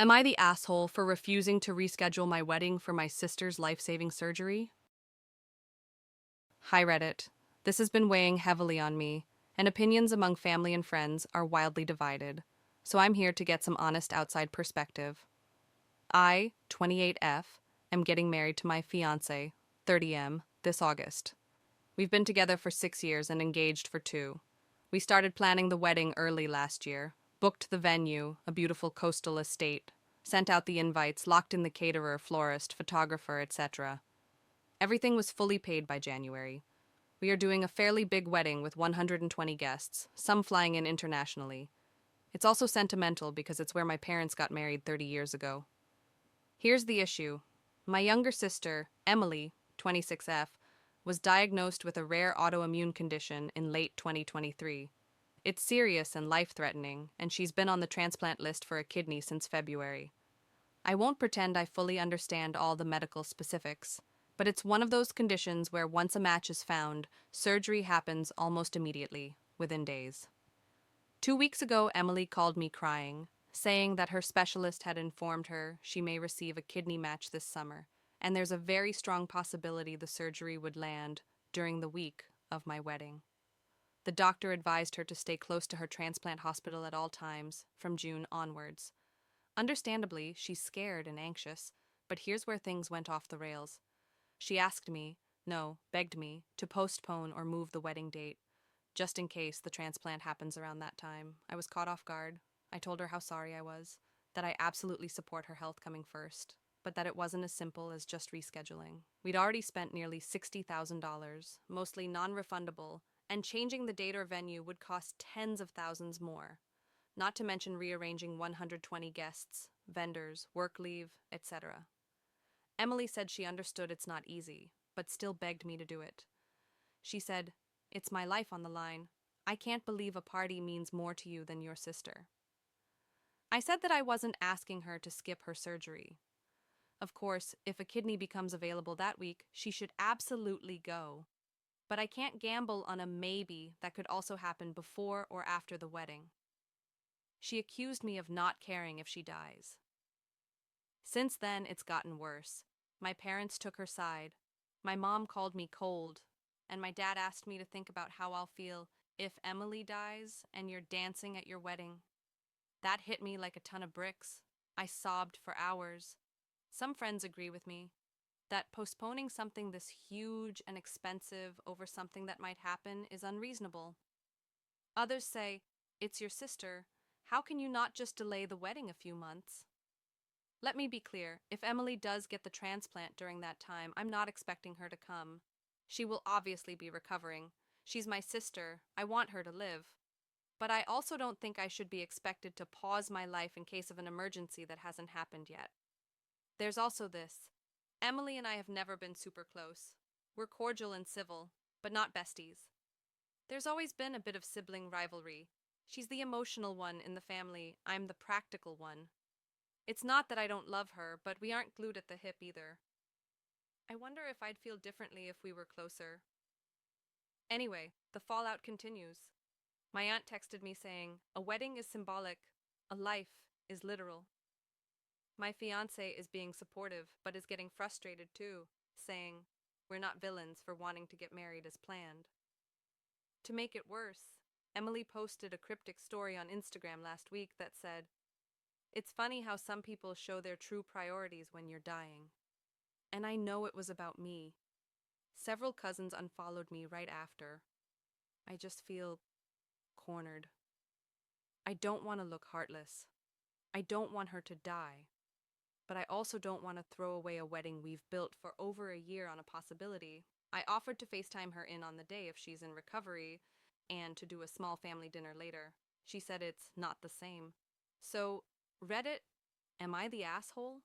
Am I the asshole for refusing to reschedule my wedding for my sister's life-saving surgery? Hi, Reddit. This has been weighing heavily on me, and opinions among family and friends are wildly divided, so I'm here to get some honest outside perspective. I, 28F, am getting married to my fiancé, 30M, this August. We've been together for 6 years and engaged for 2. We started planning the wedding early last year, booked the venue, a beautiful coastal estate, sent out the invites, locked in the caterer, florist, photographer, etc. Everything was fully paid by January. We are doing a fairly big wedding with 120 guests, some flying in internationally. It's also sentimental because it's where my parents got married 30 years ago. Here's the issue. My younger sister, Emily, 26F, was diagnosed with a rare autoimmune condition in late 2023. It's serious and life-threatening, and she's been on the transplant list for a kidney since February. I won't pretend I fully understand all the medical specifics, but it's one of those conditions where once a match is found, surgery happens almost immediately, within days. 2 weeks ago, Emily called me crying, saying that her specialist had informed her she may receive a kidney match this summer, and there's a very strong possibility the surgery would land during the week of my wedding. The doctor advised her to stay close to her transplant hospital at all times, from June onwards. Understandably, she's scared and anxious, but here's where things went off the rails. She asked me, no, begged me, to postpone or move the wedding date, just in case the transplant happens around that time. I was caught off guard. I told her how sorry I was, that I absolutely support her health coming first, but that it wasn't as simple as just rescheduling. We'd already spent nearly $60,000, mostly non-refundable, and changing the date or venue would cost tens of thousands more, not to mention rearranging 120 guests, vendors, work leave, etc. Emily said she understood it's not easy, but still begged me to do it. She said, "It's my life on the line. I can't believe a party means more to you than your sister." I said that I wasn't asking her to skip her surgery. Of course, if a kidney becomes available that week, she should absolutely go. But I can't gamble on a maybe that could also happen before or after the wedding. She accused me of not caring if she dies. Since then, it's gotten worse. My parents took her side. My mom called me cold, and my dad asked me to think about how I'll feel if Emily dies and you're dancing at your wedding. That hit me like a ton of bricks. I sobbed for hours. Some friends agree with me that postponing something this huge and expensive over something that might happen is unreasonable. Others say, it's your sister. How can you not just delay the wedding a few months? Let me be clear, if Emily does get the transplant during that time, I'm not expecting her to come. She will obviously be recovering. She's my sister. I want her to live. But I also don't think I should be expected to pause my life in case of an emergency that hasn't happened yet. There's also this. Emily and I have never been super close. We're cordial and civil, but not besties. There's always been a bit of sibling rivalry. She's the emotional one in the family, I'm the practical one. It's not that I don't love her, but we aren't glued at the hip either. I wonder if I'd feel differently if we were closer. Anyway, the fallout continues. My aunt texted me saying, a wedding is symbolic, a life is literal. My fiancé is being supportive, but is getting frustrated too, saying, we're not villains for wanting to get married as planned. To make it worse, Emily posted a cryptic story on Instagram last week that said, it's funny how some people show their true priorities when you're dying. And I know it was about me. Several cousins unfollowed me right after. I just feel cornered. I don't want to look heartless. I don't want her to die. But I also don't want to throw away a wedding we've built for over a year on a possibility. I offered to FaceTime her in on the day if she's in recovery and to do a small family dinner later. She said it's not the same. So, Reddit, am I the asshole?